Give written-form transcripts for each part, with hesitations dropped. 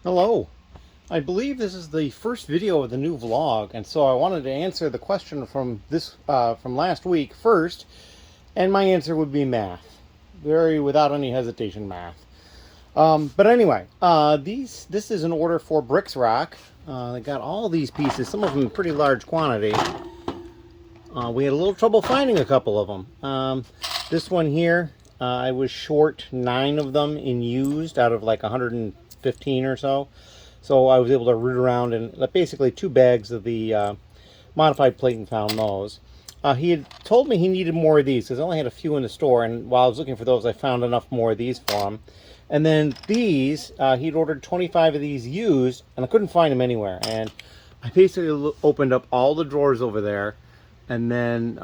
Hello. I believe this is the first video of the new vlog, and so I wanted to answer the question from last week first, and my answer would be math, very without any hesitation, math. But anyway, this is an order for Brickster. They got all these pieces, some of them in pretty large quantity. We had a little trouble finding a couple of them. This one here, I was short 9 of them in used out of like 115 or so. So I was able to root around and basically 2 bags of the modified plate and found those. He had told me he needed more of these because I only had a few in the store, and while I was looking for those, I found enough more of these for him. And then these, he'd ordered 25 of these used, and I couldn't find them anywhere. And I basically opened up all the drawers over there, and then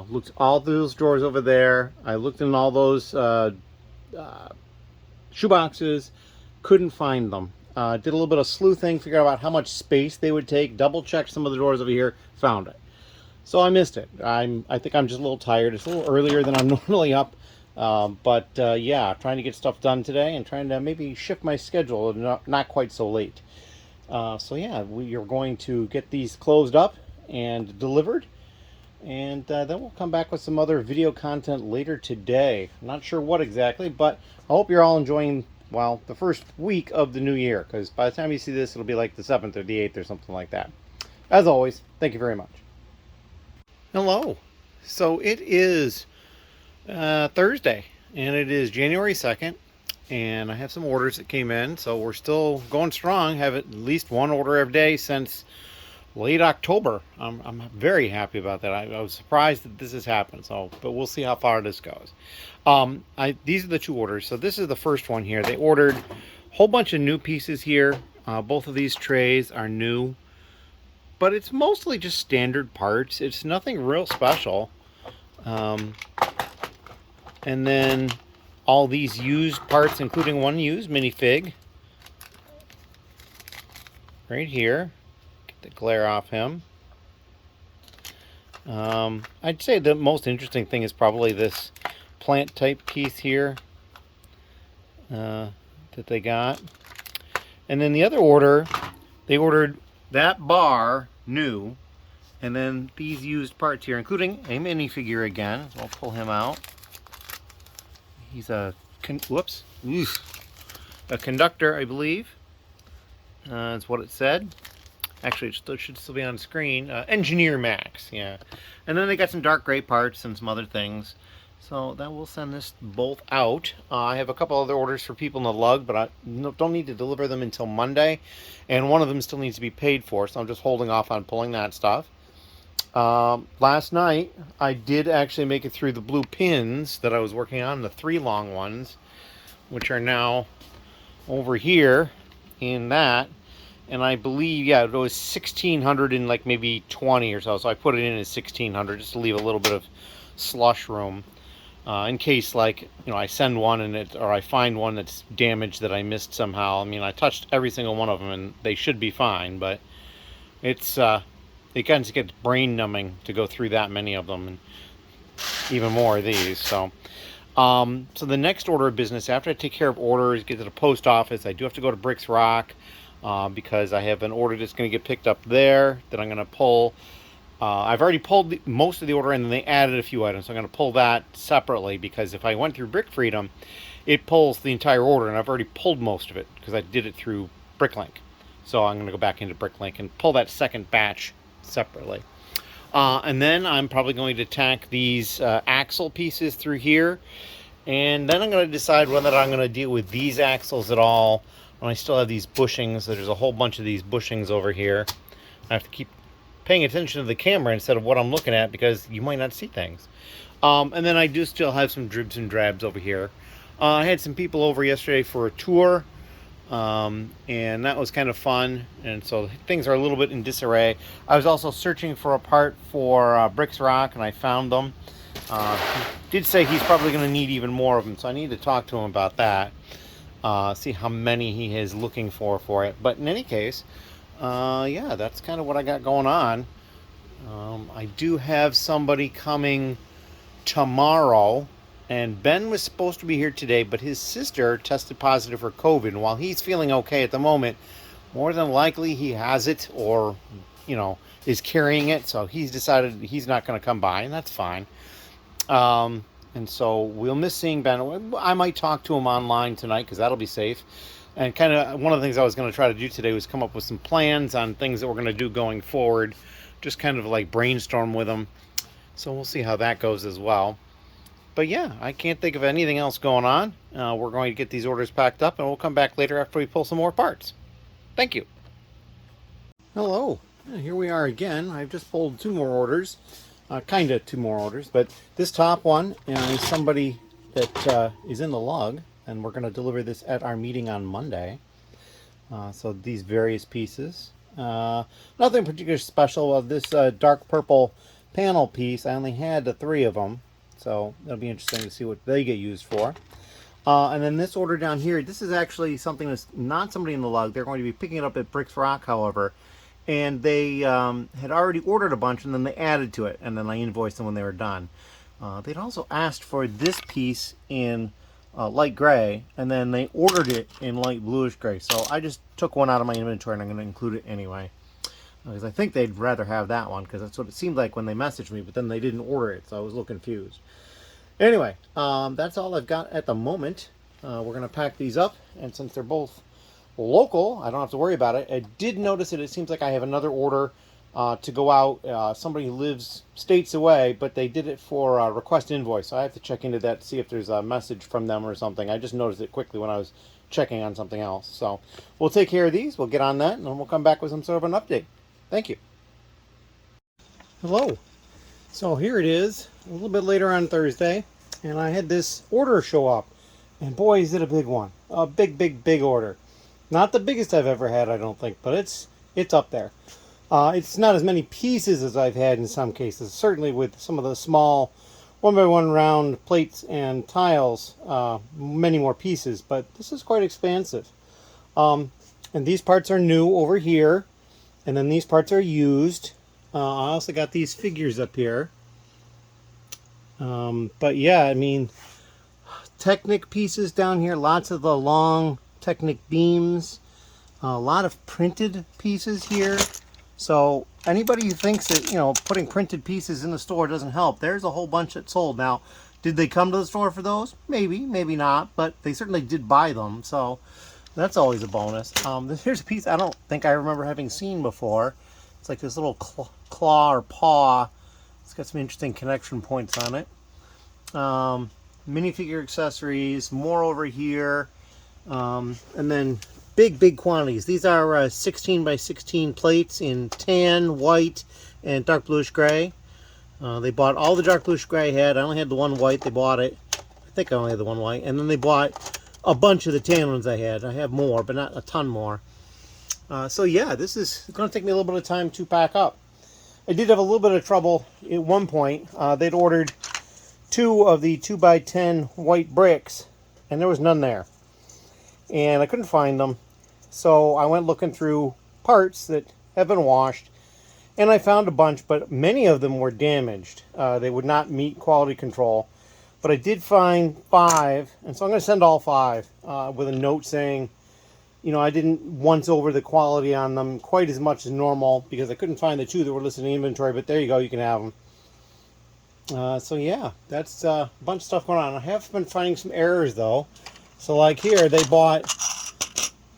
looked all those drawers over there. I looked in all those shoe boxes, couldn't find them. Did a little bit of sleuthing, figured out how much space they would take, double checked some of the drawers over here, found it. So I missed it. I think I'm just a little tired. It's a little earlier than I'm normally up. Yeah, trying to get stuff done today and trying to maybe shift my schedule not quite so late. So yeah, we are going to get these closed up and delivered. And then we'll come back with some other video content later today. I'm not sure what exactly, but I hope you're all enjoying, well, the first week of the new year, because by the time you see this, it'll be like the 7th or the 8th or something like that. As always, thank you very much. Hello. So it is Thursday, and it is January 2nd, and I have some orders that came in, so we're still going strong. Have at least one order every day since late October. I'm very happy about that. I was surprised that this has happened. So, but we'll see how far this goes. These are the 2 orders. So this is the first one here. They ordered a whole bunch of new pieces here. Both of these trays are new, but it's mostly just standard parts. It's nothing real special. And then all these used parts, including one used minifig right here. The glare off him. I'd say the most interesting thing is probably this plant type piece here that they got. And then the other order, they ordered that bar new, and then these used parts here, including a minifigure again. So I'll pull him out. He's a a conductor, I believe. That's what it said. Actually, it should still be on screen. Engineer Max, yeah. And then they got some dark gray parts and some other things. So that will send this both out. I have a couple other orders for people in the LUG, but I don't need to deliver them until Monday. And one of them still needs to be paid for, so I'm just holding off on pulling that stuff. Last night, I did actually make it through the blue pins that I was working on, the 3 long ones, which are now over here in that. And I believe, yeah, it was 1,600 in like maybe 20 or so. So I put it in as 1,600 just to leave a little bit of slush room in case, like, you know, I send one or I find one that's damaged that I missed somehow. I mean, I touched every single one of them and they should be fine, but it kind of gets brain numbing to go through that many of them, and even more of these. So the next order of business, after I take care of orders, get to the post office, I do have to go to Brickster. Because I have an order that's going to get picked up there that I'm going to pull. I've already pulled most of the order, and then they added a few items. So I'm going to pull that separately, because if I went through Brick Freedom, it pulls the entire order, and I've already pulled most of it because I did it through Bricklink. So I'm going to go back into Bricklink and pull that second batch separately. And then I'm probably going to tack these axle pieces through here, and then I'm going to decide whether I'm going to deal with these axles at all. And I still have these bushings. There's a whole bunch of these bushings over here. I have to keep paying attention to the camera instead of what I'm looking at, because you might not see things. And then I do still have some dribs and drabs over here. I had some people over yesterday for a tour, and that was kind of fun. And so things are a little bit in disarray. I was also searching for a part for Brickster, and I found them. He did say he's probably going to need even more of them, so I need to talk to him about that. See how many he is looking for it. But in any case, yeah, that's kind of what I got going on. I do have somebody coming tomorrow And Ben was supposed to be here today, but his sister tested positive for COVID. And while he's feeling okay at the moment, more than likely he has it or, is carrying it. So he's decided he's not going to come by, and that's fine. And so we'll miss seeing Ben. I might talk to him online tonight because that'll be safe. And kind of one of the things I was going to try to do today was come up with some plans on things that we're going to do going forward. Just kind of like brainstorm with him. So we'll see how that goes as well. But yeah, I can't think of anything else going on. We're going to get these orders packed up and we'll come back later after we pull some more parts. Thank you. Hello. Here we are again. I've just pulled 2 more orders. Kind of 2 more orders. But this top one is somebody that is in the lug. And we're going to deliver this at our meeting on Monday. So these various pieces. Nothing particularly special. This dark purple panel piece, I only had 3 of them. So it'll be interesting to see what they get used for. And then this order down here, this is actually something that's not somebody in the lug. They're going to be picking it up at Bricks Rock, however. And they had already ordered a bunch and then they added to it. And then I invoiced them when they were done. They'd also asked for this piece in light gray, and then they ordered it in light bluish gray. So I just took one out of my inventory and I'm going to include it anyway. Because I think they'd rather have that one, because that's what it seemed like when they messaged me, but then they didn't order it, so I was a little confused. Anyway, that's all I've got at the moment. We're going to pack these up, and since they're both local, I don't have to worry about it. I did notice that it seems like I have another order to go out. Somebody who lives states away, but they did it for a request invoice, so I have to check into that to see if there's a message from them or something. I just noticed it quickly when I was checking on something else. So we'll take care of these, we'll get on that, and then we'll come back with some sort of an update. Thank you. Hello. So here it is, a little bit later on Thursday, and I had this order show up, and boy, is it a big one. A big order. Not the biggest I've ever had, I don't think, but it's up there. It's not as many pieces as I've had in some cases, certainly with some of the small 1x1 round plates and tiles, many more pieces, but this is quite expansive. And these parts are new over here. And then these parts are used. I also got these figures up here. But yeah, I mean, Technic pieces down here. Lots of the long Technic beams. A lot of printed pieces here. So anybody who thinks that, putting printed pieces in the store doesn't help, there's a whole bunch that sold. Now, did they come to the store for those? Maybe, maybe not. But they certainly did buy them. So that's always a bonus. Here's a piece I don't think I remember having seen before. It's like this little claw or paw. It's got some interesting connection points on it. Minifigure accessories, more over here. And then big quantities. These are 16 by 16 plates in tan, white, and dark bluish gray. They bought all the dark bluish gray I had. I only had the one white. They bought it. I think I only had the one white. And then they bought a bunch of the tan ones I had. I have more, but not a ton more. So yeah, this is going to take me a little bit of time to pack up. I did have a little bit of trouble at one point. They'd ordered 2 of the 2x10 white bricks, and there was none there. And I couldn't find them. So I went looking through parts that have been washed, and I found a bunch, but many of them were damaged. They would not meet quality control. But I did find 5, and so I'm going to send all 5 with a note saying, I didn't once over the quality on them quite as much as normal because I couldn't find the 2 that were listed in inventory, but there you go, you can have them. So yeah, that's a bunch of stuff going on. I have been finding some errors though. So like here, they bought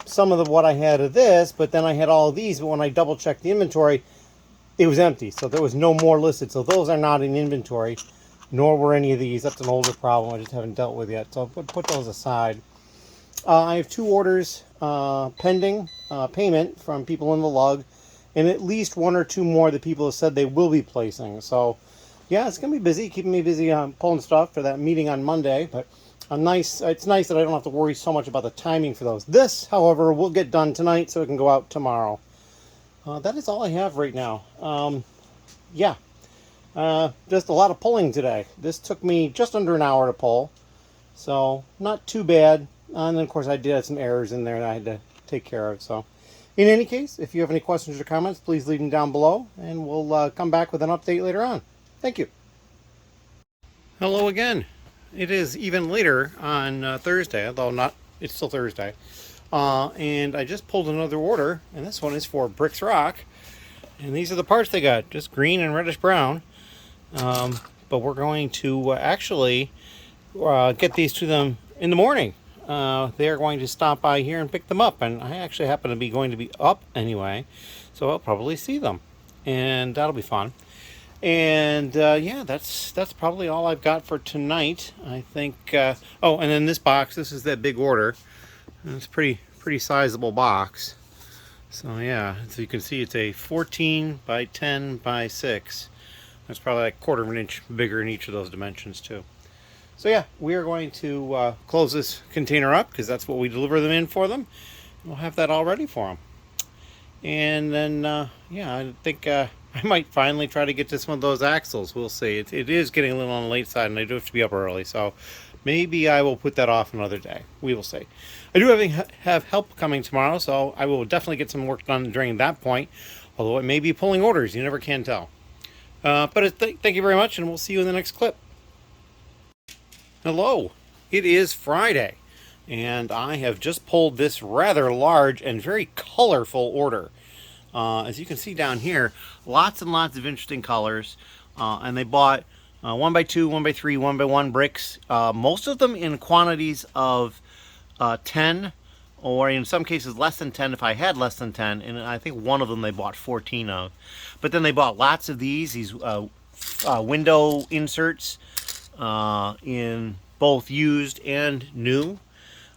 some of what I had of this, but then I had all of these, but when I double checked the inventory, it was empty. So there was no more listed. So those are not in inventory. Nor were any of these. That's an older problem I just haven't dealt with yet. So I'll put those aside. I have 2 orders pending payment from people in the lug. And at least 1 or 2 more that people have said they will be placing. So yeah, it's going to be busy. Keeping me busy pulling stuff for that meeting on Monday. But it's nice that I don't have to worry so much about the timing for those. This, however, will get done tonight so it can go out tomorrow. That is all I have right now. Yeah. Just a lot of pulling today. This took me just under an hour to pull, so not too bad. And then, of course, I did have some errors in there that I had to take care of. So, in any case, if you have any questions or comments, please leave them down below, and we'll come back with an update later on. Thank you. Hello again. It is even later on Thursday, although not, it's still Thursday. And I just pulled another order, and this one is for Bricks Rock. And these are the parts they got, just green and reddish brown. But we're going to actually get these to them in the morning. They're going to stop by here and pick them up, and I actually happen to be going to be up anyway, so I'll probably see them, and that'll be fun. And yeah, that's probably all I've got for tonight. I think. Oh, and then this box. This is that big order. And it's pretty sizable box. So yeah, so you can see it's a 14 by 10 by 6. That's probably like a quarter of an inch bigger in each of those dimensions too. So yeah, we are going to close this container up because that's what we deliver them in for them. We'll have that all ready for them. And then yeah, I think I might finally try to get to some of those axles. We'll see. It is getting a little on the late side, and I do have to be up early, so maybe I will put that off another day. We will see. I do have help coming tomorrow, so I will definitely get some work done during that point, although it may be pulling orders. You never can tell. But thank you very much, and we'll see you in the next clip. Hello. It is Friday, and I have just pulled this rather large and very colorful order. As you can see down here, lots and lots of interesting colors, and they bought 1x2, 1x3, 1x1 bricks, most of them in quantities of 10, or in some cases less than 10 if I had less than 10, and I think one of them they bought 14 of. But then they bought lots of these window inserts in both used and new.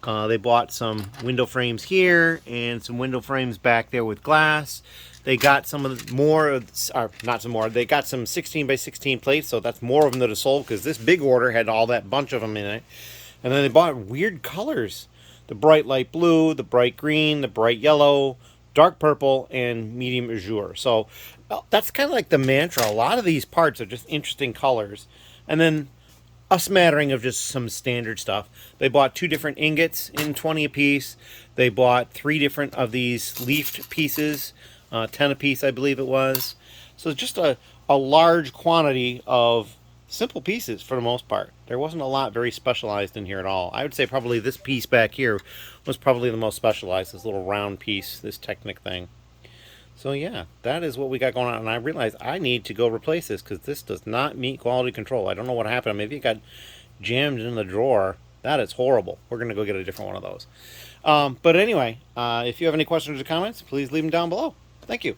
They bought some window frames here and some window frames back there with glass. They got some of the more, or not some more, they got some 16 by 16 plates, so that's more of them that are sold because this big order had all that bunch of them in it. And then they bought weird colors. The bright light blue, the bright green, the bright yellow, dark purple, and medium azure. So that's kind of like the mantra. A lot of these parts are just interesting colors. And then a smattering of just some standard stuff. They bought 2 different ingots in 20 a piece. They bought 3 different of these leafed pieces, 10 a piece I believe it was. So just a large quantity of simple pieces for the most part. There wasn't a lot very specialized in here at all. I would say probably this piece back here was probably the most specialized, this little round piece, this Technic thing. So yeah, that is what we got going on, and I realized I need to go replace this because this does not meet quality control. I don't know what happened. Maybe it got jammed in the drawer. That is horrible. We're going to go get a different one of those. But anyway, if you have any questions or comments, please leave them down below. Thank you.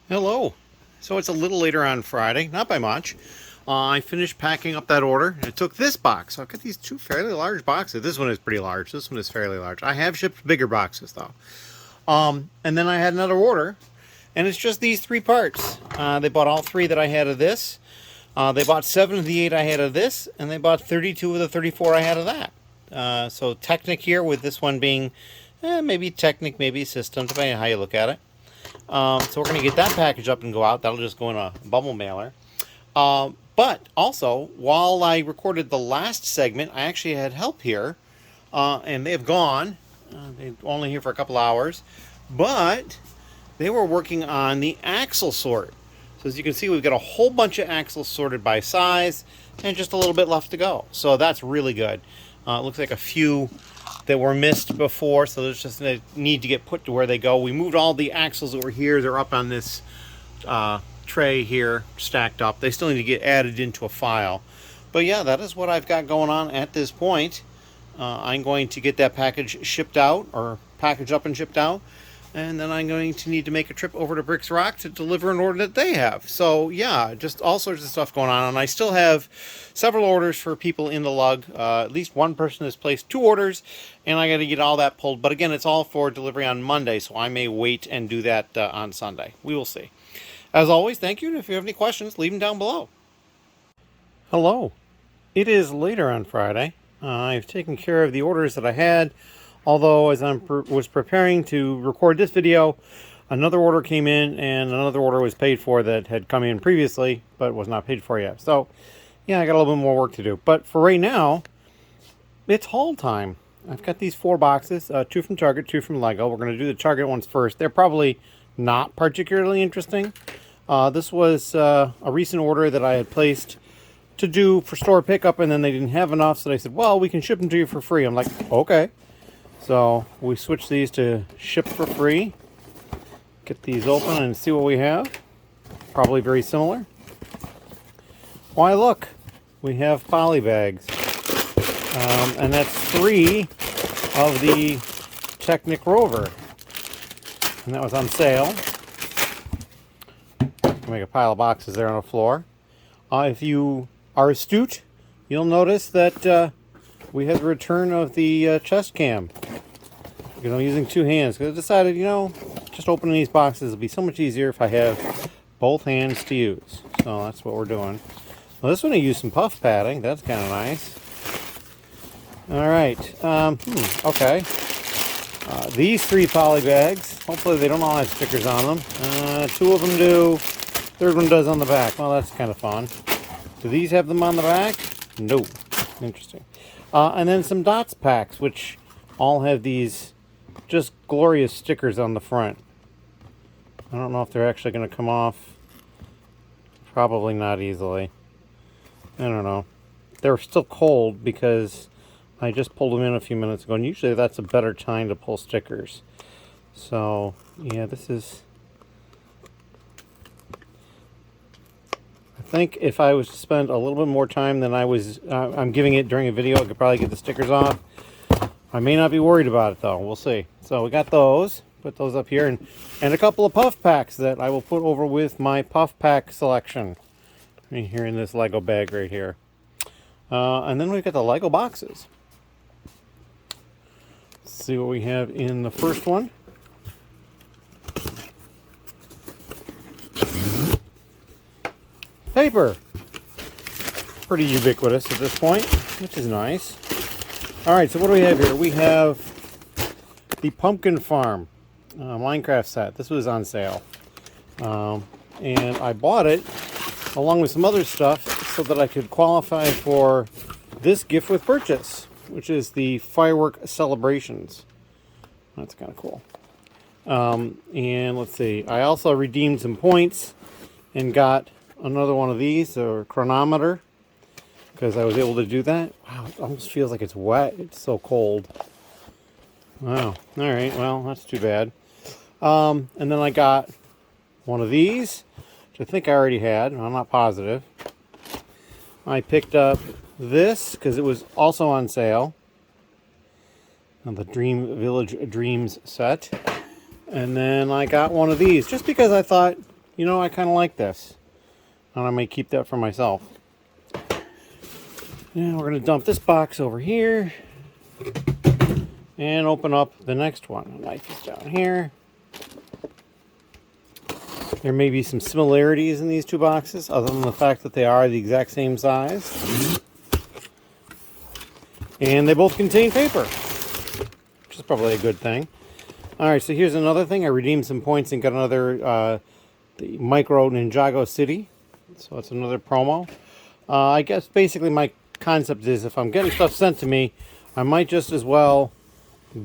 Hello. So it's a little later on Friday, not by much. I finished packing up that order, and it took this box. So I've got these 2 fairly large boxes. This one is pretty large. This one is fairly large. I have shipped bigger boxes, though. And then I had another order, and it's just these 3 parts. They bought all 3 that I had of this. They bought 7 of the 8 I had of this, and they bought 32 of the 34 I had of that. So Technic here, with this one being maybe Technic, maybe System, depending on how you look at it. So we're going to get that package up and go out. That'll just go in a bubble mailer. But also, while I recorded the last segment, I actually had help here, and they have gone. They're only here for a couple hours, but they were working on the axle sort. So as you can see, we've got a whole bunch of axles sorted by size and just a little bit left to go. So that's really good. It looks like a few that were missed before, so there's just a need to get put to where they go. We moved all the axles that were here. They're up on this tray here, stacked up. They still need to get added into a file. But yeah, that is what I've got going on at this point. I'm going to get that package shipped out, or packaged up and shipped out, and then I'm going to need to make a trip over to Bricks Rock to deliver an order that they have. So yeah, just all sorts of stuff going on, and I still have several orders for people in the LUG. At least one person has placed 2 orders, and I got to get all that pulled. But again, it's all for delivery on Monday, so I may wait and do that on Sunday. We will see. As always, thank you, and if you have any questions, leave them down below. Hello. It is later on Friday. I've taken care of the orders that I had, although as I was preparing to record this video, another order came in and another order was paid for that had come in previously but was not paid for yet. So yeah, I got a little bit more work to do, but for right now it's haul time. I've got these 4 boxes, 2 from Target, 2 from Lego. We're going to do the Target ones first. They're probably not particularly interesting. This was a recent order that I had placed to do for store pickup, and then they didn't have enough, so they said, well, we can ship them to you for free. I'm like, okay. So we switched these to ship for free. Get these open and see what we have. Probably very similar. Why, look, we have polybags. And that's 3 of the Technic Rover. And that was on sale. Make a pile of boxes there on the floor. If you are astute, you'll notice that we had the return of the chest cam. You know, using 2 hands. Because I decided, you know, just opening these boxes will be so much easier if I have both hands to use. So that's what we're doing. Well, this one I used some puff padding. That's kind of nice. All right. Okay. These 3 poly bags. Hopefully they don't all have stickers on them. 2 of them do. 3rd one does on the back. Well, that's kind of fun. Do these have them on the back? No. Interesting. And then some dots packs, which all have these just glorious stickers on the front. I don't know if they're actually going to come off. Probably not easily. I don't know. They're still cold because I just pulled them in a few minutes ago, and usually that's a better time to pull stickers. So, yeah, this is... I think if I was to spend a little bit more time than I'm giving it during a video, I could probably get the stickers off. I may not be worried about it, though. We'll see. So we got those. Put those up here. And a couple of puff packs that I will put over with my puff pack selection. Here in this Lego bag right here. And then we've got the Lego boxes. Let's see what we have in the first one. Paper. Pretty ubiquitous at this point, which is nice. Alright, so what do we have here? We have the Pumpkin Farm Minecraft set. This was on sale. And I bought it along with some other stuff so that I could qualify for this gift with purchase, which is the firework celebrations. That's kind of cool. And let's see, I also redeemed some points and got another one of these, a chronometer, because I was able to do that. Wow, it almost feels like it's wet. It's so cold. Wow. All right, well, that's too bad. And then I got one of these, which I think I already had. I'm not positive. I picked up this because it was also on sale. The Dream Village Dreams set. And then I got one of these just because I thought, you know, I kind of like this. And I may keep that for myself. And we're going to dump this box over here. And open up the next one. The knife is down here. There may be some similarities in these 2 boxes, other than the fact that they are the exact same size. And they both contain paper, which is probably a good thing. Alright, so here's another thing. I redeemed some points and got another the Micro Ninjago City. So it's another promo. I guess basically my concept is if I'm getting stuff sent to me, I might just as well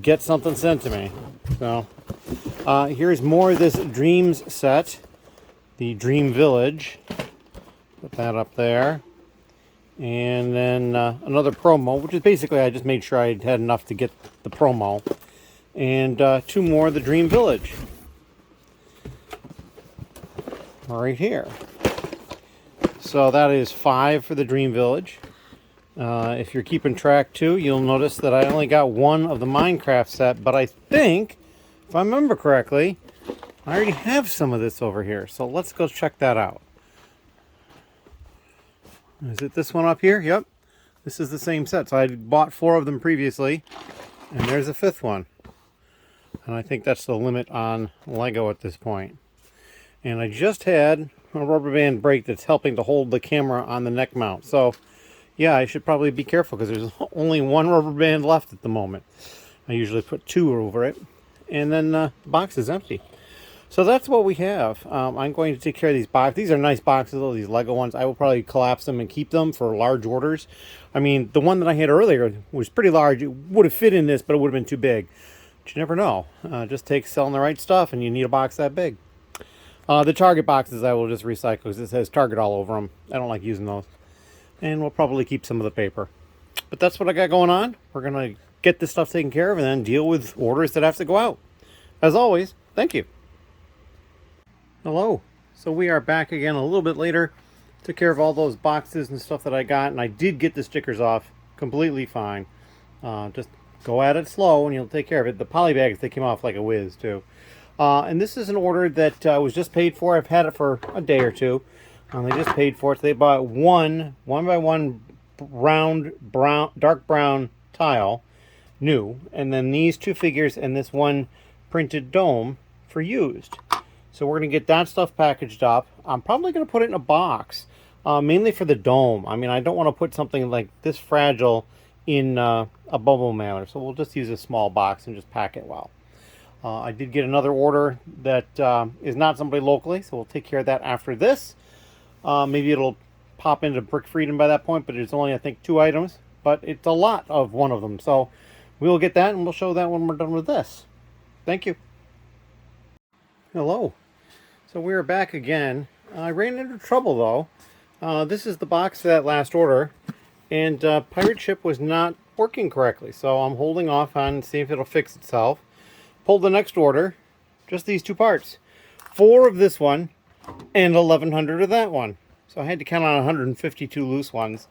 get something sent to me. So here's more of this Dreams set. The Dream Village. Put that up there. And then another promo, which is basically I just made sure I had enough to get the promo. And 2 more of the Dream Village. Right here. So that is 5 for the Dream Village. If you're keeping track too, you'll notice that I only got 1 of the Minecraft set, but I think, if I remember correctly, I already have some of this over here. So let's go check that out. Is it this one up here? Yep. This is the same set. So I bought 4 of them previously, and there's a 5th one. And I think that's the limit on Lego at this point. And I just had a rubber band break that's helping to hold the camera on the neck mount. So yeah, I should probably be careful because there's only 1 rubber band left at the moment. I usually put 2 over it. And then the box is empty. So that's what we have. I'm going to take care of these boxes. These are nice boxes, though, these Lego ones. I will probably collapse them and keep them for large orders. I mean, the one that I had earlier was pretty large. It would have fit in this, but it would have been too big. But you never know. Just takes selling the right stuff, and you need a box that big. The Target boxes I will just recycle because it says Target all over them. I don't like using those. and we'll probably keep some of the paper. But that's what I got going on. We're going to get this stuff taken care of and then deal with orders that have to go out. As always, thank you. Hello. So we are back again a little bit later. Took care of all those boxes and stuff that I got, and I did get the stickers off completely fine. Just go at it slow and you'll take care of it. The polybags, they came off like a whiz too. And this is an order that was just paid for. I've had it for a day or two. They just paid for it. So they bought one by one round brown, dark brown tile, new, and then these two figures and this one printed dome for used. So we're going to get that stuff packaged up. I'm probably going to put it in a box, mainly for the dome. I mean, I don't want to put something like this fragile in a bubble mailer, so we'll just use a small box and just pack it well. I did get another order that is not somebody locally, so we'll take care of that after this. Maybe it'll pop into Brick Freedom by that point, but it's only, I think, 2 items, but it's a lot of one of them. So we'll get that and we'll show that when we're done with this. Thank you. Hello. So we're back again. I ran into trouble though. This is the box for that last order, and Pirate Ship was not working correctly, so I'm holding off on seeing if it'll fix itself. Pulled the next order, just these 2 parts. 4 of this one and 1,100 of that one. So I had to count on 152 loose ones.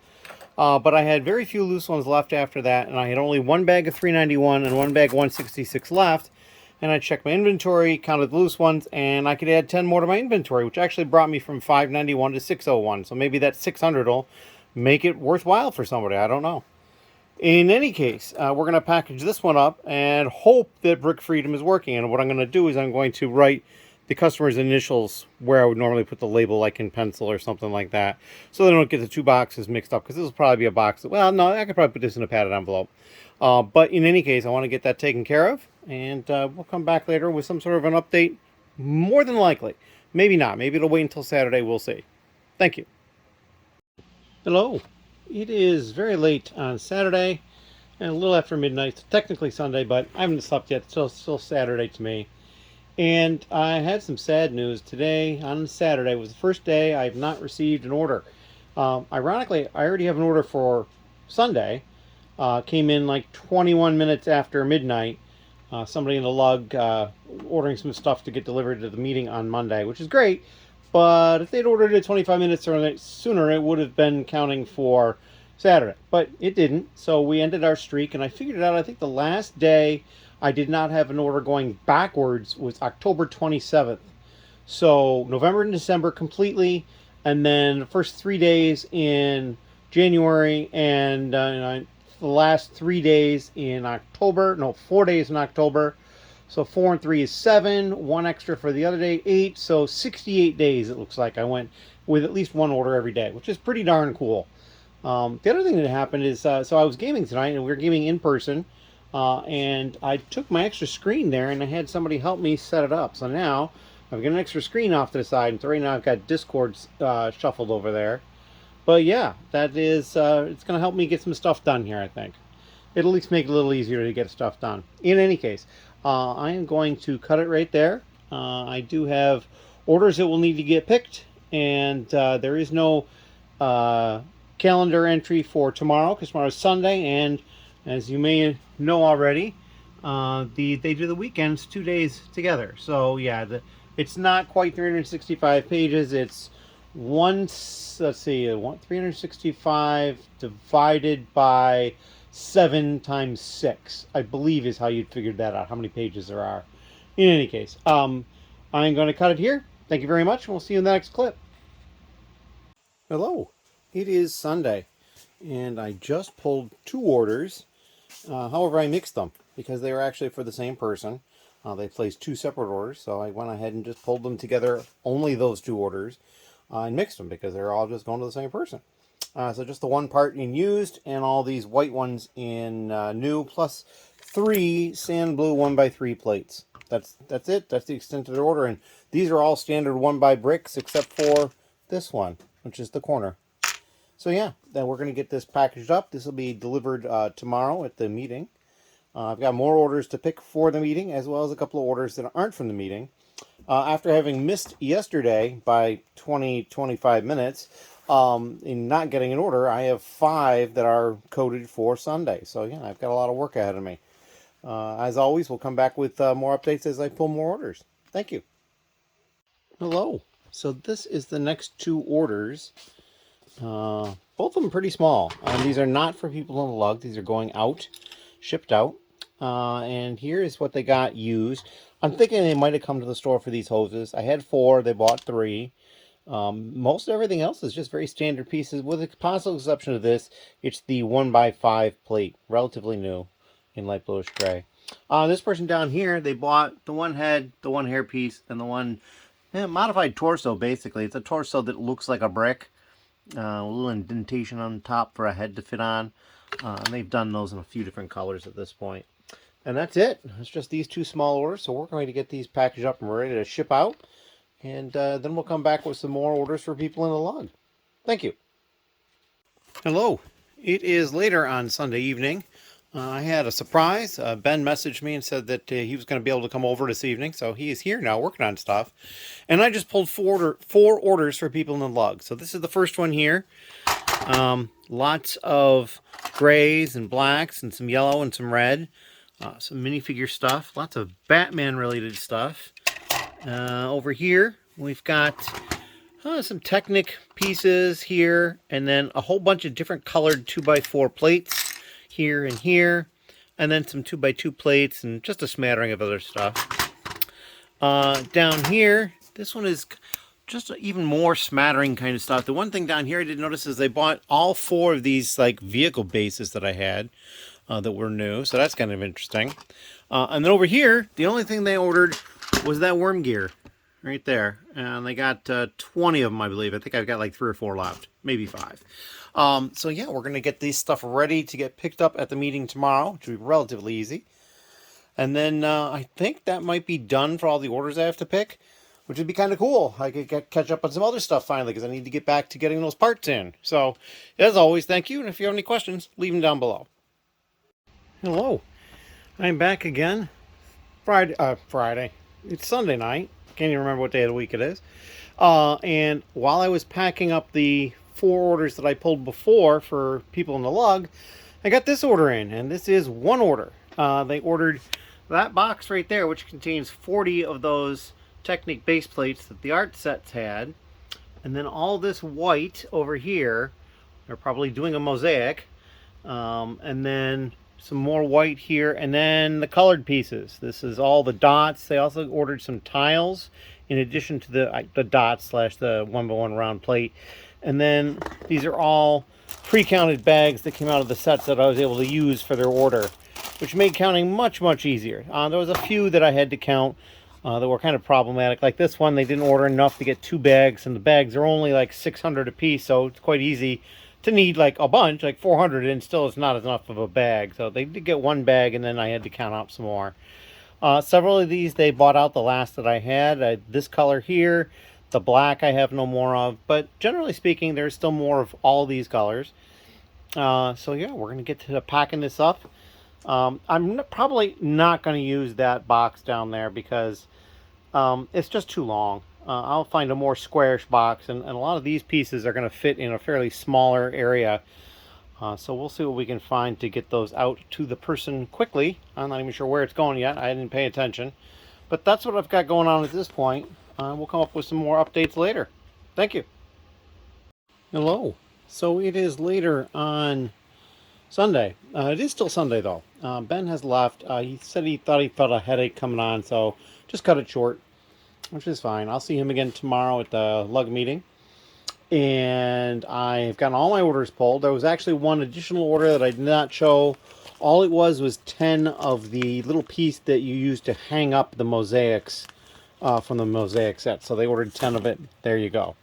But I had very few loose ones left after that, and I had only 1 bag of 391 and 1 bag of 166 left. And I checked my inventory, counted the loose ones, and I could add 10 more to my inventory, which actually brought me from 591 to 601. So maybe that 600 will make it worthwhile for somebody. I don't know. In any case, we're going to package this one up and hope that Brick Freedom is working. And what I'm going to do is I'm going to write the customer's initials where I would normally put the label, like in pencil or something like that, so they don't get the 2 boxes mixed up, because this will probably be a box that, well, no, I could probably put this in a padded envelope. But in any case, I want to get that taken care of, and we'll come back later with some sort of an update, more than likely. Maybe not. Maybe it'll wait until Saturday. We'll see. Thank you. Hello. It is very late on Saturday, and a little after midnight. It's technically Sunday, but I haven't slept yet. It's still Saturday to me. And I had some sad news today. On Saturday was the first day I've not received an order. Ironically, I already have an order for Sunday. Came in like 21 minutes after midnight. Somebody in the LUG ordering some stuff to get delivered to the meeting on Monday, which is great. But if they'd ordered it 25 minutes sooner, it would have been counting for Saturday. But it didn't, so we ended our streak, and I figured it out. I think the last day I did not have an order going backwards was October 27th. So November and December completely, and then the first 3 days in January, and the last 3 days in October. No, 4 days in October. So 4 and 3 is 7. 1 extra for the other day, 8. So 68 days it looks like I went with at least 1 order every day, which is pretty darn cool. The other thing that happened is, so I was gaming tonight, and we were gaming in person. And I took my extra screen there, and I had somebody help me set it up. So now I've got an extra screen off to the side, and so right now I've got Discord shuffled over there. But yeah, that is, it's going to help me get some stuff done here, I think. It'll at least make it a little easier to get stuff done. In any case, I am going to cut it right there. I do have orders that will need to get picked, and there is no calendar entry for tomorrow, because tomorrow is Sunday, and as you may know already, they do the weekends 2 days together. So yeah, it's not quite 365 pages. It's let's see, 365 divided by 7 times 6, I believe, is how you'd figured that out, how many pages there are. In any case, I'm going to cut it here. Thank you very much, and we'll see you in the next clip. Hello. It is Sunday, and I just pulled 2 orders. However, I mixed them because they were actually for the same person. They placed 2 separate orders, so I went ahead and just pulled them together, only those 2 orders, and mixed them because they're all just going to the same person. So just the 1 part in used, and all these white ones in new, plus 3 sand blue 1x3 plates. That's it. That's the extent of the order, and these are all standard 1x bricks except for this one, which is the corner. So yeah, then we're going to get this packaged up. This will be delivered tomorrow at the meeting. I've got more orders to pick for the meeting, as well as a couple of orders that aren't from the meeting. After having missed yesterday by 20-25 minutes, in not getting an order, I have 5 that are coded for Sunday. So yeah, I've got a lot of work ahead of me. As always, we'll come back with more updates as I pull more orders. Thank you. Hello. So this is the next 2 orders. Both of them pretty small. These are not for people in the lug. These are going out, shipped out. And here is what they got used. I'm thinking they might have come to the store for these hoses. I had 4. They bought 3. Most everything else is just very standard pieces, with the possible exception of this. It's the 1x5 plate, relatively new, in light bluish gray. This person down here, they bought the 1 head, the 1 hair piece, and the 1 modified torso. Basically, it's a torso that looks like a brick, a little indentation on the top for a head to fit on. And they've done those in a few different colors at this point. And that's it. It's just these 2 small orders, so we're going to get these packaged up and ready to ship out. And then we'll come back with some more orders for people in the lug. Thank you. Hello. It is later on Sunday evening. I had a surprise. Ben messaged me and said that he was going to be able to come over this evening. So he is here now working on stuff. And I just pulled 4 orders for people in the lug. So this is the first one here. Lots of grays and blacks and some yellow and some red. Some minifigure stuff. Lots of Batman related stuff. Over here, we've got some Technic pieces here, and then a whole bunch of different colored 2x4 plates here and here, and then some 2x2 plates, and just a smattering of other stuff. Down here, this one is just even more smattering kind of stuff. The one thing down here I did notice is they bought all 4 of these like vehicle bases that I had that were new, so that's kind of interesting. And then over here, the only thing they ordered was that worm gear right there, and they got 20 of them, I believe. I think I've got like 3 or 4 left, maybe 5. So yeah, we're gonna get these stuff ready to get picked up at the meeting tomorrow, which will be relatively easy. And then I think that might be done for all the orders I have to pick, which would be kind of cool. I could catch up on some other stuff finally, because I need to get back to getting those parts in. So as always, thank you, and if you have any questions, leave them down below. Hello, I'm back again. Friday. It's Sunday night. Can't even remember what day of the week it is. And while I was packing up the 4 orders that I pulled before for people in the lug, I got this order in, and this is 1 order. They ordered that box right there, which contains 40 of those Technic base plates that the art sets had, and then all this white over here. They're probably doing a mosaic, and then some more white here, and then the colored pieces. This is all the dots. They also ordered some tiles in addition to the dots slash the 1x1 round plate. And then these are all pre-counted bags that came out of the sets that I was able to use for their order, which made counting much, much easier. There was a few that I had to count that were kind of problematic. Like this one, they didn't order enough to get 2 bags, and the bags are only like 600 a piece, so it's quite easy to need like a bunch, like 400, and still it's not enough of a bag. So they did get 1 bag, and then I had to count out some more. Several of these they bought out the last that I had. This color here, the black I have no more of, but generally speaking there's still more of all these colors. So yeah, we're gonna get to packing this up. I'm probably not going to use that box down there because it's just too long. I'll find a more squarish box, and a lot of these pieces are going to fit in a fairly smaller area. So we'll see what we can find to get those out to the person quickly. I'm not even sure where it's going yet. I didn't pay attention. But that's what I've got going on at this point. We'll come up with some more updates later. Thank you. Hello. So it is later on Sunday. It is still Sunday though. Ben has left. He said he thought he felt a headache coming on, so just cut it short, which is fine. I'll see him again tomorrow at the LUG meeting. And I've gotten all my orders pulled. There was actually one additional order that I did not show. All it was 10 of the little piece that you use to hang up the mosaics from the mosaic set. So they ordered 10 of it. There you go.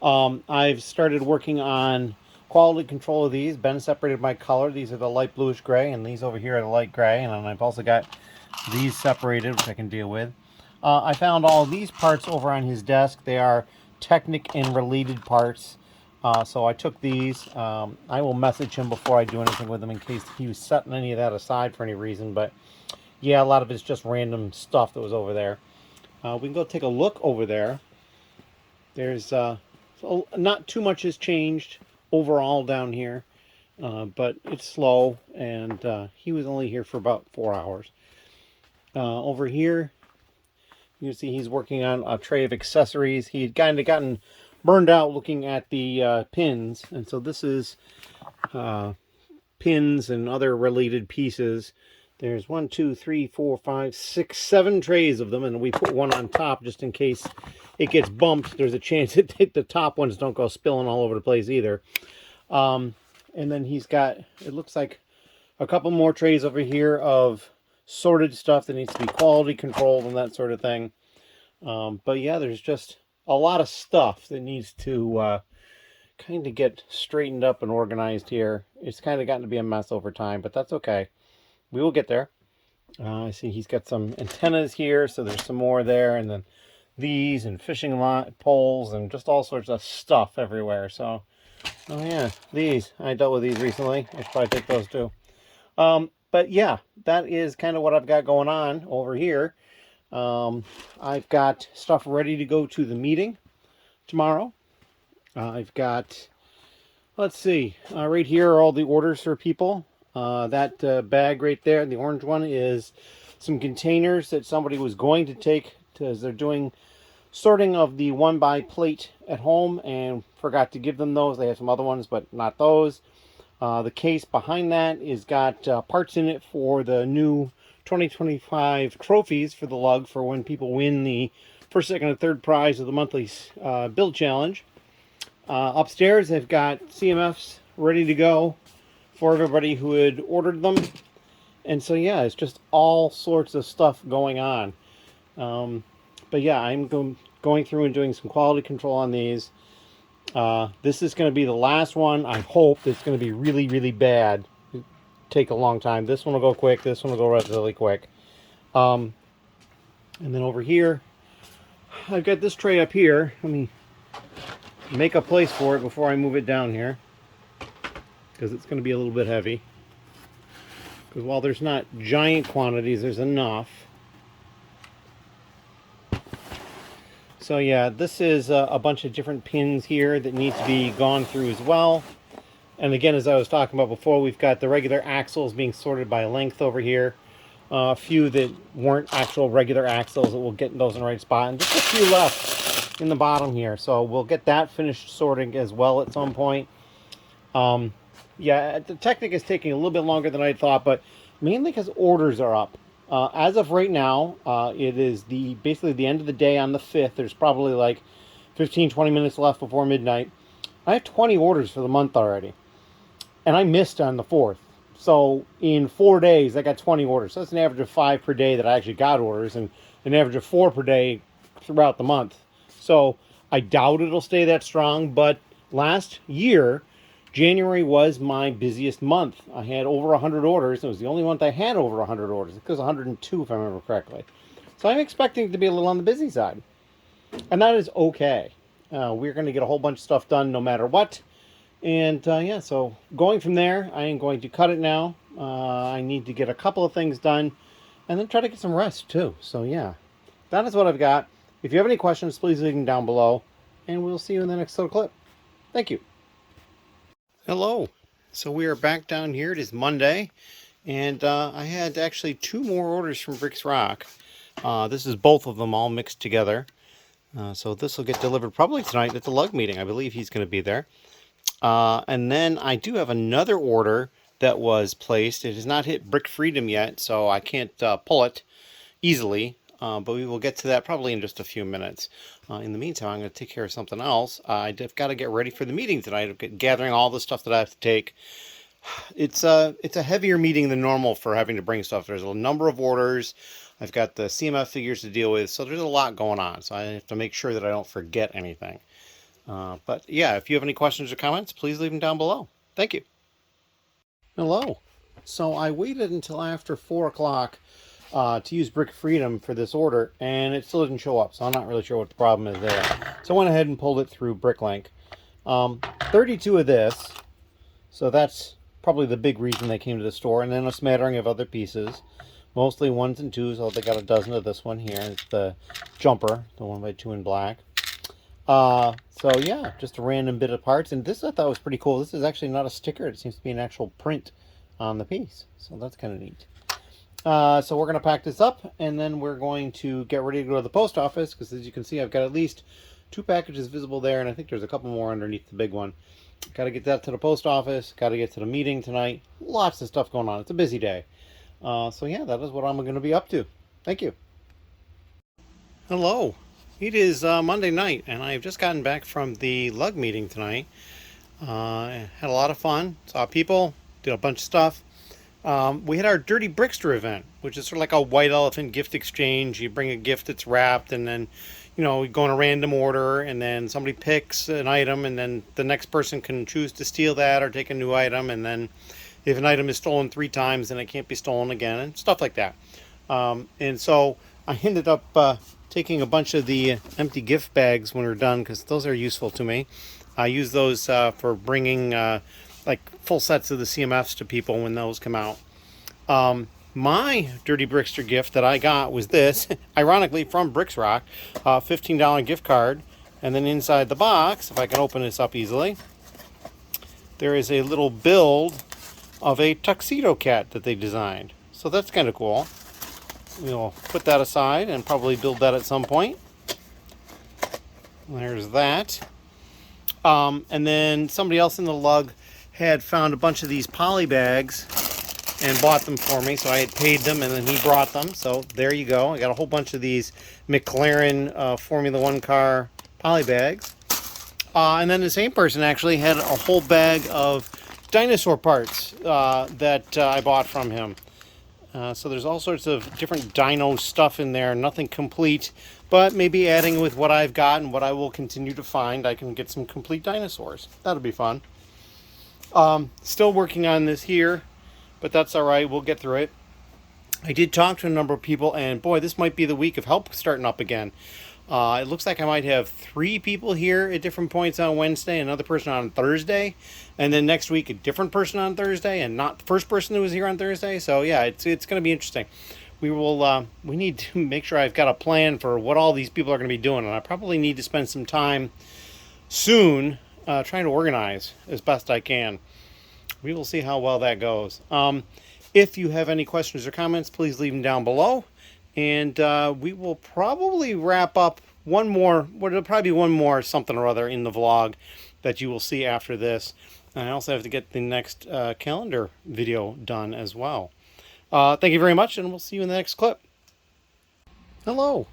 I've started working on quality control of these. Ben separated my color. These are the light bluish gray, and these over here are the light gray. And then I've also got these separated, which I can deal with. I found all these parts over on his desk. They are Technic and related parts. So I took these. I will message him before I do anything with them in case he was setting any of that aside for any reason. But yeah, a lot of it's just random stuff that was over there. We can go take a look over there. There's So not too much has changed overall down here, but it's slow, and he was only here for about 4 hours. Over here, you can see he's working on a tray of accessories. He had kind of gotten burned out looking at the pins, and so this is pins and other related pieces. There's 1, 2, 3, 4, 5, 6, 7 trays of them, and we put one on top just in case it gets bumped. There's a chance that the top ones don't go spilling all over the place either. And then he's got, it looks like, a couple more trays over here of sorted stuff that needs to be quality controlled and that sort of thing. But yeah, there's just a lot of stuff that needs to kind of get straightened up and organized here. It's kind of gotten to be a mess over time, but that's okay. We will get there. I see he's got some antennas here, so there's some more there, and then these and fishing poles and just all sorts of stuff everywhere. So, oh yeah, these. I dealt with these recently. I should probably take those too. But yeah, that is kind of what I've got going on over here. I've got stuff ready to go to the meeting tomorrow. I've got, let's see, right here are all the orders for people. That bag right there, the orange one, is some containers that somebody was going to take as they're doing sorting of the 1x plate at home and forgot to give them those. They have some other ones, but not those. The case behind that is got parts in it for the new 2025 trophies for the LUG for when people win the first, second, and third prize of the monthly build challenge. Upstairs, they've got CMFs ready to go for everybody who had ordered them. And so, yeah, it's just all sorts of stuff going on. But yeah, I'm going through and doing some quality control on these. This is going to be the last one. I hope it's going to be really, really bad. It'll take a long time. This one will go quick. This one will go relatively quick. And then over here, I've got this tray up here. Let me make a place for it before I move it down here, because it's going to be a little bit heavy. Because while there's not giant quantities, there's enough. So yeah, this is a bunch of different pins here that need to be gone through as well. And again, as I was talking about before, we've got the regular axles being sorted by length over here. A few that weren't actual regular axles, that we'll get those in the right spot. And just a few left in the bottom here. So we'll get that finished sorting as well at some point. Yeah, the Technic is taking a little bit longer than I thought, but mainly because orders are up. As of right now, it is basically the end of the day on the 5th. There's probably like 15-20 minutes left before midnight. I have 20 orders for the month already. And I missed on the 4th. So in 4 days, I got 20 orders. So that's an average of 5 per day that I actually got orders, and an average of 4 per day throughout the month. So I doubt it'll stay that strong, but last year, January was my busiest month. I had over 100 orders. It was the only month I had over 100 orders. It was 102 if I remember correctly. So I'm expecting it to be a little on the busy side. And that is okay. We're going to get a whole bunch of stuff done no matter what. And yeah, so going from there, I am going to cut it now. I need to get a couple of things done and then try to get some rest too. So yeah, that is what I've got. If you have any questions, please leave them down below. And we'll see you in the next little clip. Thank you. Hello. So we are back down here. It is Monday, and I had actually 2 more orders from Bricks Rock. This is both of them all mixed together. So this will get delivered probably tonight at the LUG meeting. I believe he's going to be there. And then I do have another order that was placed. It has not hit Brick Freedom yet, so I can't pull it easily. But we will get to that probably in just a few minutes. In the meantime, I'm going to take care of something else. I've got to get ready for the meeting tonight, gathering all the stuff that I have to take. It's a heavier meeting than normal for having to bring stuff. There's a number of orders. I've got the CMF figures to deal with, so there's a lot going on. So I have to make sure that I don't forget anything. But yeah, if you have any questions or comments, please leave them down below. Thank you. Hello. So I waited until after 4 o'clock to use Brick Freedom for this order, and it still didn't show up, so I'm not really sure what the problem is there. So I went ahead and pulled it through Bricklink. 32 of this, so that's probably the big reason they came to the store, and then a smattering of other pieces, mostly 1s and 2s. Oh, they got a dozen of this one here. It's the jumper, the 1x2 in black. So yeah, just a random bit of parts. And this I thought was pretty cool. This is actually not a sticker. It seems to be an actual print on the piece. So that's kind of neat. So we're going to pack this up, and then we're going to get ready to go to the post office, because as you can see, I've got at least 2 packages visible there, and I think there's a couple more underneath the big one. Got to get that to the post office. Got to get to the meeting tonight. Lots of stuff going on. It's a busy day. So yeah, that is what I'm going to be up to. Thank you. Hello. It is Monday night, and I've just gotten back from the LUG meeting tonight. Had a lot of fun. Saw people. Did a bunch of stuff. We had our Dirty Brickster event, which is sort of like a white elephant gift exchange. You bring a gift that's wrapped, and then, we go in a random order, and then somebody picks an item, and then the next person can choose to steal that or take a new item, and then if an item is stolen 3 times, then it can't be stolen again, and stuff like that. And so I ended up taking a bunch of the empty gift bags when we're done, because those are useful to me. I use those for bringing like full sets of the CMFs to people when those come out. My Dirty Brickster gift that I got was this, ironically from Bricksrock, $15 gift card. And then inside the box, if I can open this up easily, there is a little build of a tuxedo cat that they designed. So that's kind of cool. We'll put that aside and probably build that at some point. There's that. And then somebody else in the lug had found a bunch of these polybags and bought them for me, so I had paid them, and then he brought them. So there you go. I got a whole bunch of these Mclaren Formula One car polybags. And then the same person actually had a whole bag of Dinosaur parts that I bought from him. So there's all sorts of different dino stuff in there, nothing complete, but maybe adding with what I've got and what I will continue to find, I can get some complete dinosaurs. That'll be fun. Still working on this here, but that's all right. We'll get through it. I did talk to a number of people, and boy, this might be the week of help starting up again. It looks like I might have 3 people here at different points on Wednesday, another person on Thursday, and then next week a different person on Thursday, and not the first person who was here on Thursday. So yeah, it's going to be interesting. We need to make sure I've got a plan for what all these people are going to be doing, and I probably need to spend some time soon trying to organize as best I can. We will see how well that goes. If you have any questions or comments, please leave them down below. And we will probably wrap up one more, there'll probably be one more something or other in the vlog that you will see after this. And I also have to get the next calendar video done as well. Thank you very much, and we'll see you in the next clip. Hello.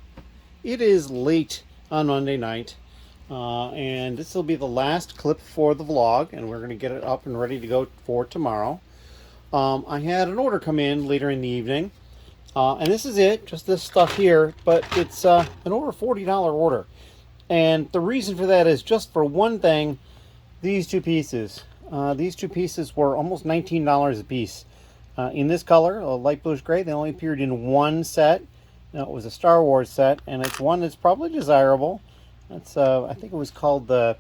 It is late on Monday night, and this will be the last clip for the vlog, and we're going to get it up and ready to go for tomorrow. I had an order come in later in the evening. And this is it, just this stuff here, but it's an over $40 order. And the reason for that is just for one thing, these 2 pieces. These 2 pieces were almost $19 a piece. In this color, a light bluish gray, they only appeared in one set. Now, it was a Star Wars set, and it's one that's probably desirable. That's, I think it was called the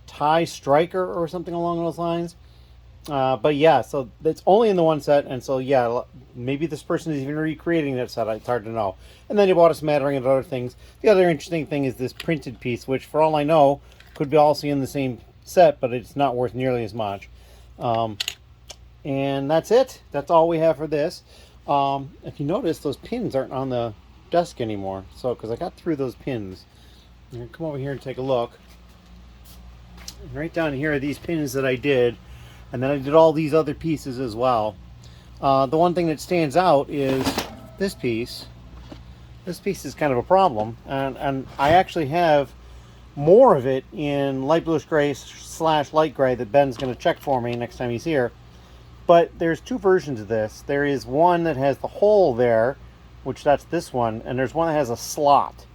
TIE Striker or something along those lines. But yeah, so it's only in the one set, and so yeah, maybe this person is even recreating that set. It's hard to know. And then you bought a smattering of other things. The other interesting thing is this printed piece, which for all I know could be also in the same set, but it's not worth nearly as much. And that's it. That's all we have for this. If you notice, those pins aren't on the desk anymore. So, because I got through those pins. I'm gonna come over here and take a look. And right down here are these pins that I did. And then I did all these other pieces as well. The one thing that stands out is this piece. This piece is kind of a problem. And I actually have more of it in light bluish gray / light gray that Ben's going to check for me next time he's here. But there's 2 versions of this. There is one that has the hole there, which that's this one. And there's one that has a slot.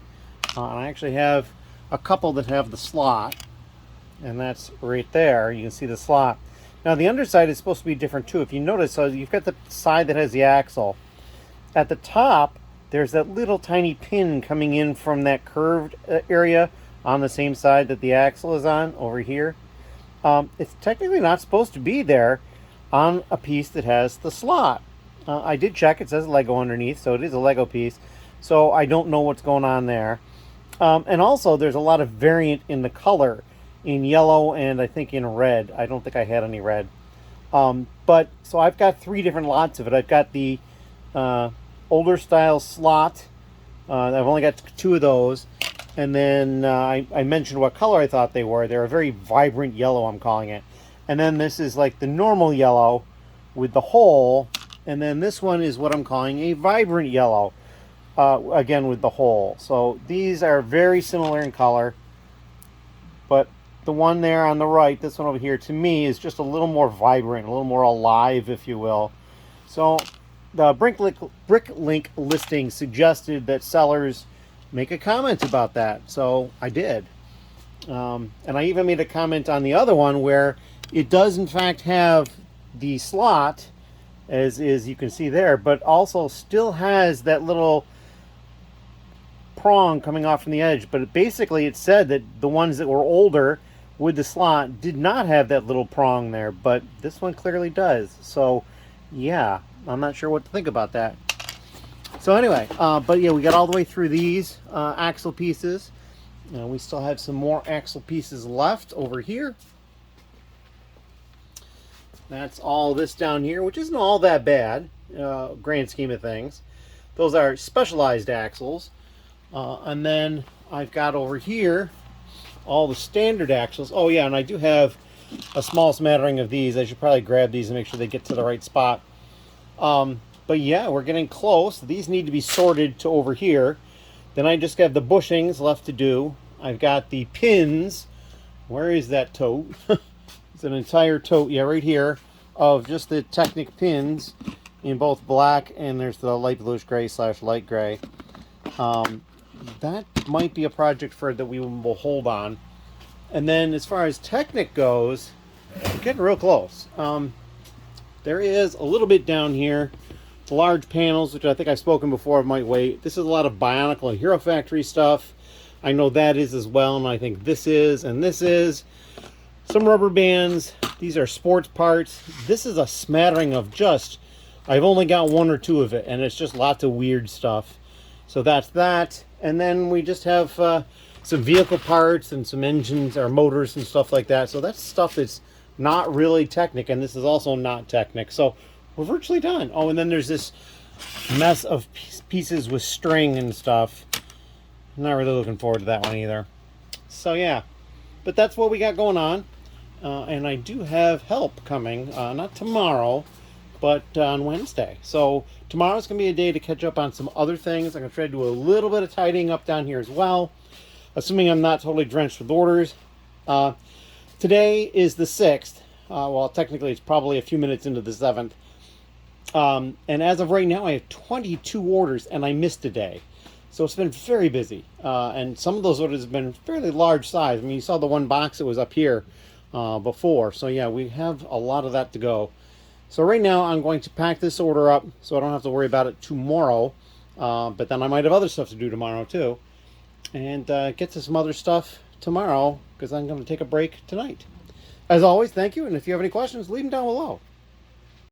And I actually have a couple that have the slot. And that's right there. You can see the slot. Now the underside is supposed to be different too. If you notice, so you've got the side that has the axle. At the top, there's that little tiny pin coming in from that curved area on the same side that the axle is on over here. It's technically not supposed to be there on a piece that has the slot. I did check, it says Lego underneath, so it is a Lego piece. So I don't know what's going on there. And also, there's a lot of variant in the color, in yellow and I think in red. I don't think I had any red. But so I've got 3 different lots of it. I've got the older style slot. I've only got 2 of those. And then I mentioned what color I thought they were. They're a very vibrant yellow, I'm calling it. And then this is like the normal yellow with the hole. And then this one is what I'm calling a vibrant yellow, again with the hole. So these are very similar in color. But the one there on the right, this one over here, to me is just a little more vibrant, a little more alive, if you will. So the Bricklink listing suggested that sellers make a comment about that. So I did. And I even made a comment on the other one where it does in fact have the slot, as you can see there, but also still has that little prong coming off from the edge. But basically it said that the ones that were older with the slot did not have that little prong there, but this one clearly does. So yeah, I'm not sure what to think about that. So anyway, but yeah, we got all the way through these axle pieces. We still have some more axle pieces left over here. That's all this down here, which isn't all that bad, grand scheme of things. Those are specialized axles. And then I've got over here all the standard axles. Oh yeah, and I do have a small smattering of these. I should probably grab these and make sure they get to the right spot. But yeah, we're getting close. These need to be sorted to over here. Then I just have the bushings left to do. I've got the pins. Where is that tote? It's an entire tote, yeah, right here, of just the Technic pins in both black and there's the light bluish gray / light gray. That might be a project that we will hold on. And then as far as Technic goes, we're getting real close. There is a little bit down here. The large panels, which I think I've spoken before, might wait. This is a lot of Bionicle and Hero Factory stuff. I know that is as well, and I think this is, and this is. Some rubber bands. These are sports parts. This is a smattering of just, I've only got 1 or 2 of it, and it's just lots of weird stuff. So that's that. And then we just have some vehicle parts and some engines or motors and stuff like that. So that's stuff that's not really Technic, and this is also not Technic. So we're virtually done. Oh, and then there's this mess of pieces with string and stuff. I'm not really looking forward to that one either. So yeah, but that's what we got going on. And I do have help coming, not tomorrow, but on Wednesday. So tomorrow's going to be a day to catch up on some other things. I'm going to try to do a little bit of tidying up down here as well, assuming I'm not totally drenched with orders. Today is the 6th. Well, technically it's probably a few minutes into the 7th. And as of right now, I have 22 orders, and I missed a day. So it's been very busy. And some of those orders have been fairly large size. I mean, you saw the one box that was up here before. So yeah, we have a lot of that to go. So right now, I'm going to pack this order up so I don't have to worry about it tomorrow. But then I might have other stuff to do tomorrow too. And get to some other stuff tomorrow because I'm going to take a break tonight. As always, thank you. And if you have any questions, leave them down below.